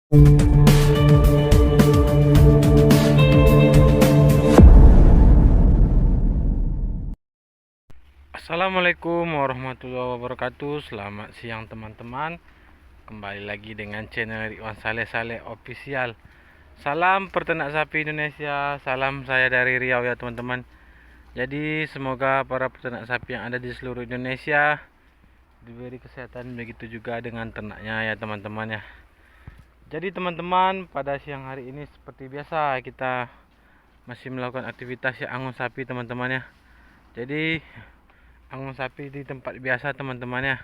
Assalamualaikum warahmatullahi wabarakatuh. Selamat siang teman-teman. Kembali lagi dengan channel Ridwan Saleh Saleh Official. Salam peternak sapi Indonesia. Salam saya dari Riau ya teman-teman. Jadi semoga para peternak sapi yang ada di seluruh Indonesia diberi kesehatan, begitu juga dengan ternaknya ya teman-teman ya. Jadi teman-teman, pada siang hari ini seperti biasa kita masih melakukan aktivitas ya angon sapi teman-teman ya. Jadi angon sapi di tempat biasa teman-teman ya.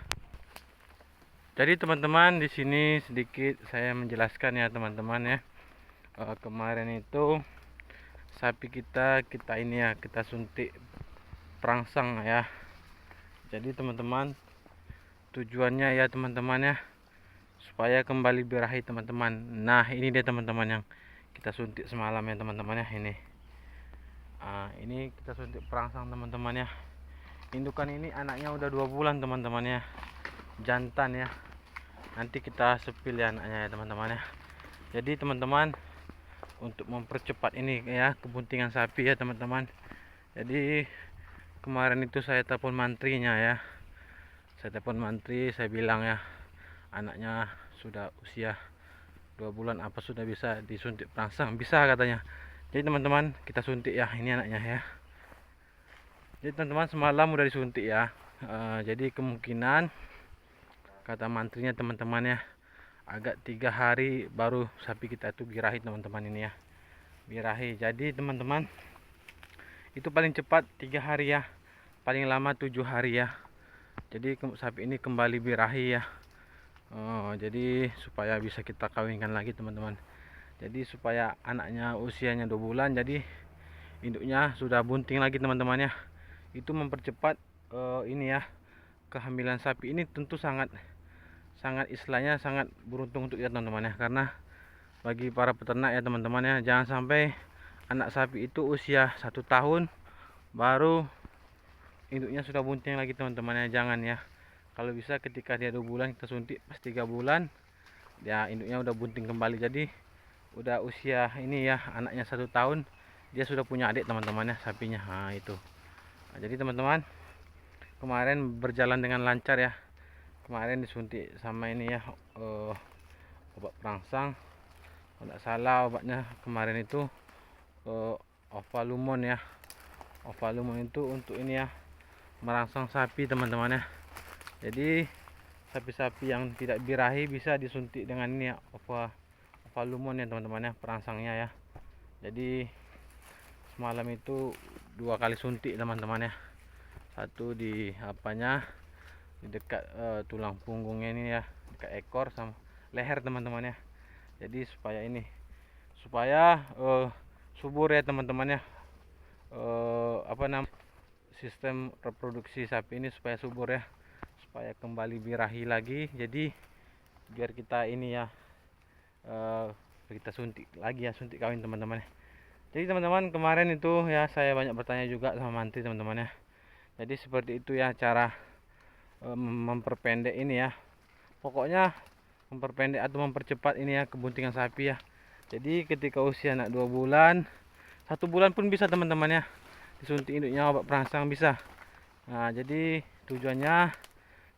Jadi teman-teman, di sini sedikit saya menjelaskan ya teman-teman ya. Kemarin itu sapi kita ini ya, kita suntik perangsang ya. Jadi teman-teman, tujuannya ya teman-teman ya, supaya kembali birahi teman-teman. Nah ini dia teman-teman yang kita suntik semalam ya teman-teman ya. Ini kita suntik perangsang teman-teman ya. Indukan ini anaknya udah 2 bulan teman-teman ya, jantan ya. Nanti kita sepil ya anaknya ya teman-teman ya. Jadi teman-teman, untuk mempercepat ini ya kebuntingan sapi ya teman-teman, jadi kemarin itu saya telepon mantrinya ya. Saya telepon mantri, saya bilang ya, anaknya sudah usia 2 bulan, apa sudah bisa disuntik perangsang? Bisa katanya. Jadi teman-teman, kita suntik ya, ini anaknya ya. Jadi teman-teman, semalam udah disuntik ya. Jadi kemungkinan kata mantrinya teman-teman ya, agak 3 hari baru sapi kita itu birahi teman-teman ini ya. Birahi. Jadi teman-teman, itu paling cepat 3 hari ya, paling lama 7 hari ya. Jadi sapi ini kembali birahi ya. Jadi supaya bisa kita kawinkan lagi teman-teman. Jadi supaya anaknya usianya 2 bulan, jadi induknya sudah bunting lagi teman-teman ya. Itu mempercepat ini ya, kehamilan sapi ini tentu sangat istilahnya sangat beruntung untuk kita teman-teman ya. Karena bagi para peternak ya teman-teman ya, jangan sampai anak sapi itu usia 1 tahun baru induknya sudah bunting lagi teman-teman ya. Jangan ya, kalau bisa ketika dia 2 bulan kita suntik, pas 3 bulan ya induknya udah bunting kembali. Jadi udah usia ini ya, anaknya 1 tahun dia sudah punya adik teman-teman ya sapinya. Itu. Jadi teman-teman, kemarin berjalan dengan lancar ya. Kemarin disuntik sama ini ya, obat perangsang. Kalau tidak salah obatnya kemarin itu Ovalumon ya. Ovalumon itu untuk ini ya, merangsang sapi teman-teman ya. Jadi sapi-sapi yang tidak birahi bisa disuntik dengan ini ya, Ovalumon ya teman-teman ya, perangsangnya ya. Jadi semalam itu 2 kali suntik teman-teman ya. Satu di apanya, di dekat tulang punggungnya ini ya, dekat ekor sama leher teman-teman ya. Jadi supaya subur ya teman-teman ya, sistem reproduksi sapi ini supaya subur ya, supaya kembali birahi lagi. Jadi biar kita ini ya, kita suntik lagi ya, suntik kawin teman-teman ya. Jadi teman-teman, kemarin itu ya saya banyak bertanya juga sama mantri teman-teman ya. Jadi seperti itu ya cara memperpendek ini ya, pokoknya memperpendek atau mempercepat ini ya kebuntingan sapi ya. Jadi ketika usia anak 2 bulan, 1 bulan pun bisa teman-teman ya, disuntik induknya obat perangsang bisa. Nah jadi tujuannya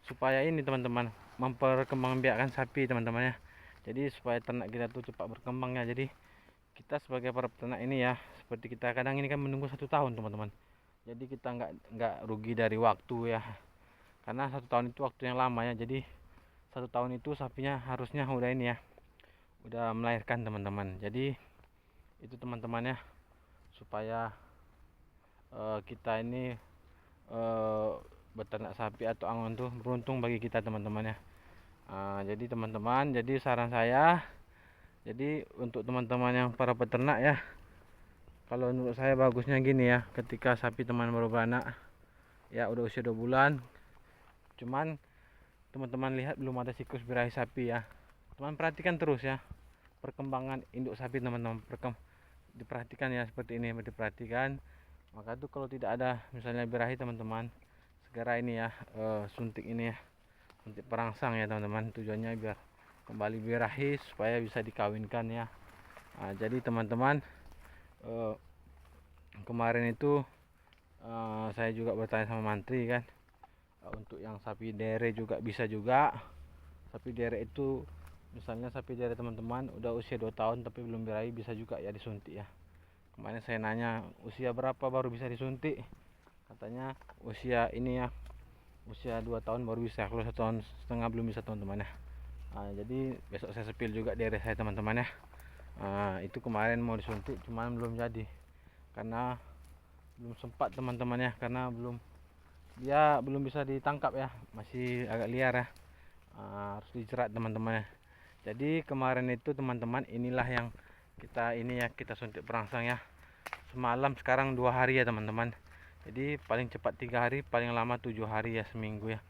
supaya ini teman-teman, memperkembangbiakkan sapi teman-teman ya. Jadi supaya ternak kita tuh cepat berkembang ya. Jadi kita sebagai para peternak ini ya, seperti kita kadang ini kan menunggu 1 tahun teman-teman. Jadi kita nggak rugi dari waktu ya, karena 1 tahun itu waktu yang lama ya. Jadi 1 tahun itu sapinya harusnya udah ini ya, udah melahirkan teman-teman. Jadi itu teman-teman ya, supaya kita ini beternak sapi atau angon tuh beruntung bagi kita teman-teman ya. Jadi teman-teman, jadi saran saya, jadi untuk teman-teman yang para peternak ya, kalau menurut saya bagusnya gini ya, ketika sapi teman baru beranak ya, udah usia 2 bulan, cuman teman-teman lihat belum ada siklus birahi sapi ya, teman perhatikan terus ya perkembangan induk sapi teman-teman, diperhatikan ya, seperti ini diperhatikan. Maka itu kalau tidak ada misalnya birahi teman-teman, segera ini ya, suntik ini ya, suntik perangsang ya teman-teman. Tujuannya biar kembali birahi supaya bisa dikawinkan ya. Jadi teman-teman, kemarin itu saya juga bertanya sama mantri kan, untuk yang sapi dere juga bisa juga. Sapi dere itu misalnya sapi dere teman-teman udah usia 2 tahun tapi belum birahi, bisa juga ya disuntik ya. Kemarin saya nanya usia berapa baru bisa disuntik, katanya usia ini ya, usia 2 tahun baru bisa. Kalau 1,5 tahun belum bisa teman-teman ya. Jadi besok saya sepil juga dere saya teman-teman ya. Itu kemarin mau disuntik cuman belum jadi karena belum sempat teman-teman ya, karena belum bisa ditangkap ya, masih agak liar ya. Harus dijerat teman-teman ya. Jadi kemarin itu teman-teman, inilah yang kita suntik perangsang ya. Semalam, sekarang 2 hari ya teman-teman. Jadi paling cepat 3 hari, paling lama 7 hari ya, seminggu ya.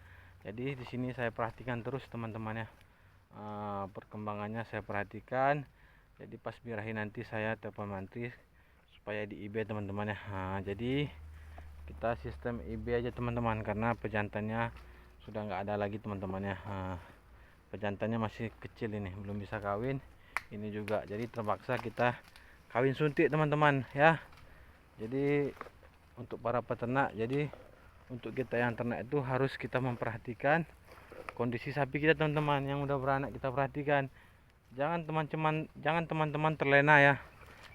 Jadi di sini saya perhatikan terus teman-teman ya. Perkembangannya saya perhatikan. Jadi pas birahi nanti saya telepon mantri supaya di IB teman-teman ya. Jadi kita sistem IB aja teman-teman, karena pejantannya sudah nggak ada lagi teman-teman ya. Pejantannya masih kecil, ini belum bisa kawin, ini juga, jadi terpaksa kita kawin suntik teman-teman ya. Jadi untuk para peternak, jadi untuk kita yang ternak itu harus kita memperhatikan kondisi sapi kita teman-teman. Yang udah beranak kita perhatikan, jangan teman-teman terlena ya.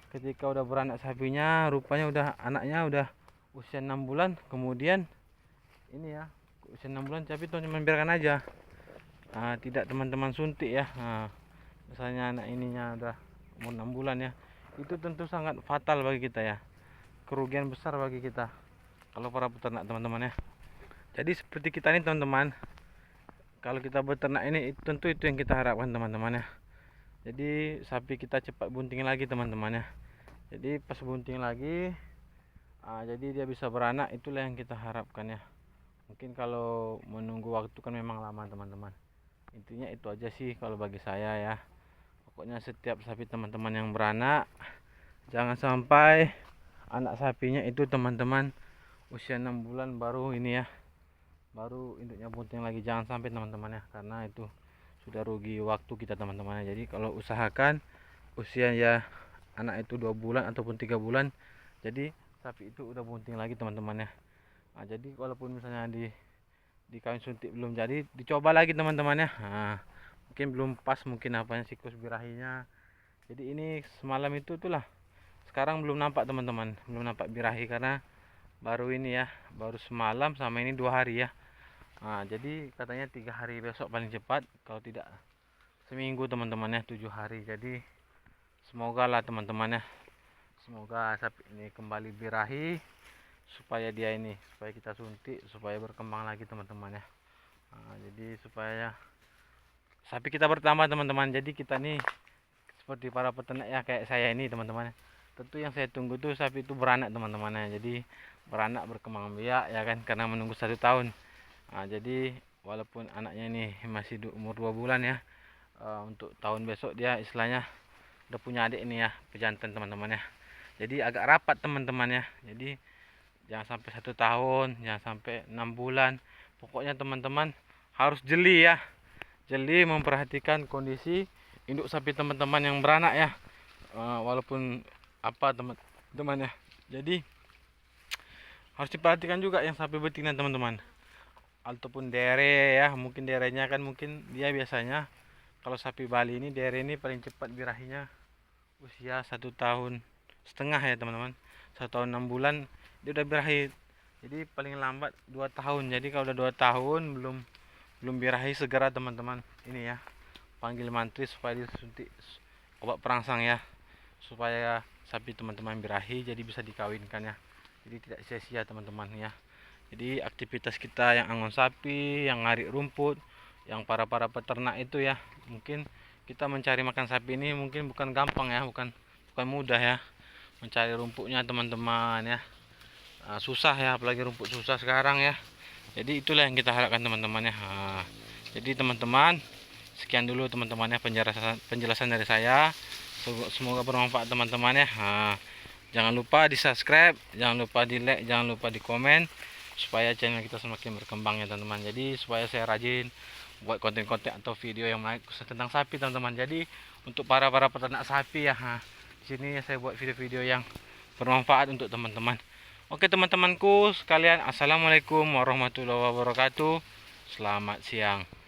Ketika udah beranak sapinya, rupanya anaknya udah usia 6 bulan, kemudian ini ya, usia 6 bulan tapi teman-teman biarkan aja. Tidak teman-teman suntik ya. Misalnya anak ininya udah umur 6 bulan ya, itu tentu sangat fatal bagi kita ya, kerugian besar bagi kita kalau para peternak teman-teman ya. Jadi seperti kita ini teman-teman, kalau kita beternak ini tentu itu yang kita harapkan teman-teman ya. Jadi sapi kita cepat bunting lagi teman-teman ya. Jadi pas bunting lagi, jadi dia bisa beranak, itulah yang kita harapkan ya. Mungkin kalau menunggu waktu kan memang lama teman-teman. Intinya itu aja sih kalau bagi saya ya. Pokoknya setiap sapi teman-teman yang beranak, jangan sampai anak sapinya itu teman-teman usia 6 bulan baru ini ya, baru induknya bunting lagi. Jangan sampai teman-teman ya, karena itu sudah rugi waktu kita teman-teman. Jadi kalau usahakan usia ya anak itu 2 bulan ataupun 3 bulan, jadi sapi itu udah bunting lagi teman-teman ya. Jadi walaupun misalnya di kawin suntik belum jadi, dicoba lagi teman-teman ya. Mungkin belum pas, mungkin apanya siklus birahinya. Jadi ini semalam itu itulah, sekarang belum nampak teman-teman, belum nampak birahi karena baru ini ya, baru semalam sama ini 2 hari ya. Jadi katanya 3 hari besok paling cepat, kalau tidak seminggu teman-teman ya, 7 hari. Jadi semoga lah teman-teman ya, semoga sapi ini kembali birahi supaya kita suntik supaya berkembang lagi teman-teman ya. Jadi supaya sapi kita bertambah teman-teman. Jadi kita nih seperti para peternak ya, kayak saya ini teman-teman. Tentu yang saya tunggu tuh sapi itu beranak teman-teman ya. Jadi beranak, berkembang biak ya kan, karena menunggu 1 tahun. Jadi walaupun anaknya ini masih umur 2 bulan ya, untuk tahun besok dia istilahnya udah punya adik ini ya, pejantan teman-teman ya. Jadi agak rapat teman-teman ya. Jadi jangan sampai 1 tahun, jangan sampai 6 bulan. Pokoknya teman-teman harus jeli ya, jeli memperhatikan kondisi induk sapi teman-teman yang beranak ya. Walaupun apa teman-teman ya, jadi harus diperhatikan juga yang sapi betina teman-teman, ataupun dere ya. Mungkin derenya kan, mungkin dia biasanya kalau sapi Bali ini, dere ini paling cepat birahinya usia 1,5 tahun ya teman-teman. 1 tahun 6 bulan dia udah birahi. Jadi paling lambat 2 tahun. Jadi kalau udah 2 tahun belum birahi, segera teman-teman ini ya, panggil mantri supaya disuntik obat perangsang ya, supaya sapi teman-teman birahi, jadi bisa dikawinkan ya. Jadi tidak sia-sia teman-teman ya. Jadi aktivitas kita yang angon sapi, yang ngarik rumput, yang para peternak itu ya, mungkin kita mencari makan sapi ini mungkin bukan gampang ya, bukan mudah ya mencari rumputnya teman-teman ya. Susah ya, apalagi rumput susah sekarang ya. Jadi itulah yang kita harapkan teman-teman ya. Jadi teman-teman, sekian dulu teman-teman ya penjelasan dari saya. Semoga bermanfaat teman-teman ya. Jangan lupa di subscribe, jangan lupa di like, jangan lupa di komen, supaya channel kita semakin berkembang ya teman-teman. Jadi supaya saya rajin buat konten-konten atau video yang menarik khusus tentang sapi teman-teman. Jadi untuk para peternak sapi ya, di sini saya buat video-video yang bermanfaat untuk teman-teman. Oke teman-temanku sekalian, assalamualaikum warahmatullahi wabarakatuh. Selamat siang.